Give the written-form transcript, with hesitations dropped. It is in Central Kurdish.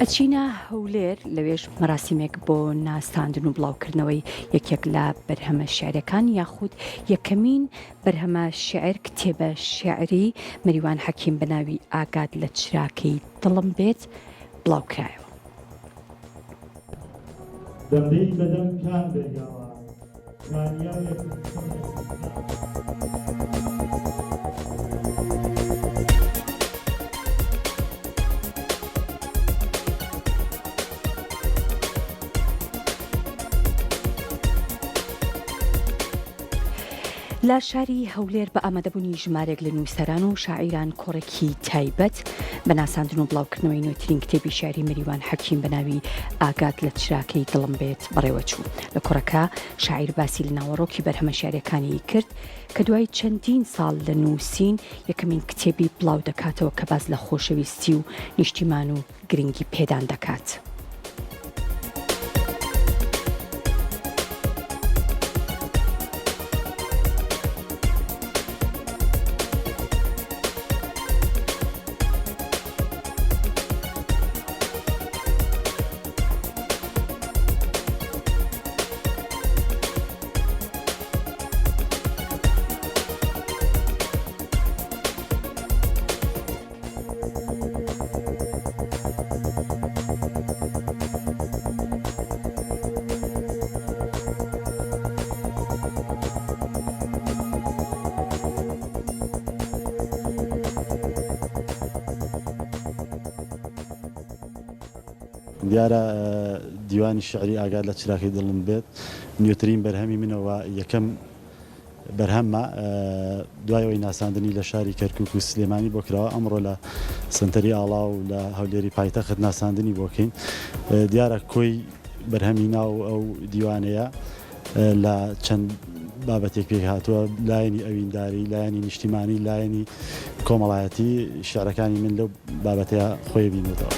ئەچینە هەولێر لەوێش مەراسیمێک بۆ ناستاندن و بڵاوکردنەوەی یەکێک لە بەرهەمە شێعرەکان یاخود یەکەمین بەرهەمە شێعر کتێبە شێعری مەریوان حەکیم بە ناوی ئاگات لە چراکەی دڵم بێت بڵاوکرایەوە. دەمدەی بەدەم کام بێگاوە کاریاوێک لە شاری هەولێر بە ئامادەبوونی ژمارێک لە نووسەران و شاعیران کۆڕێکی تایبەت بە ناساندن و بڵاوکردنەوەی نوێترین کتێبی شێعری مەریوان حەکیم بە ناوی ئاگات لە چراکەی دڵم بێت بەڕێوەچوو. لە کۆڕەکە شاعیر باسی لە ناوەڕۆکی بەرهەمە شێعریەکانی کرد کە دوای چەندین ساڵ لە نووسین یەکەمین کتێبی بڵاو دەکاتەوە کە باس لە خۆشەویستی و نیشتیمان و گرنگی پێدان دەکات. دیارە دیوانی شعری ئاگات لە چراکەی دڵم بێت نوێترین بەرهەمی منەوە یەکەم بەرهەممە دوایەوەی ناساندنی لە شاری کەرکووک و سلێمانی بۆ کراوە ئەمڕۆ لە سنتەری ئاڵا و لە هەولێری پایتەخت ناساندنی بۆکەین. دیارە کۆی بەرهەمی ناو ئەو دیوانەیە لە چەند بابەتێک پێک هاتووە لایەنی ئەوینداری لایەنی نیشتیمانی لایەنی کۆمەڵایەتی شعرەکانی من لەو بابەتەیە خۆی بینێتەوە.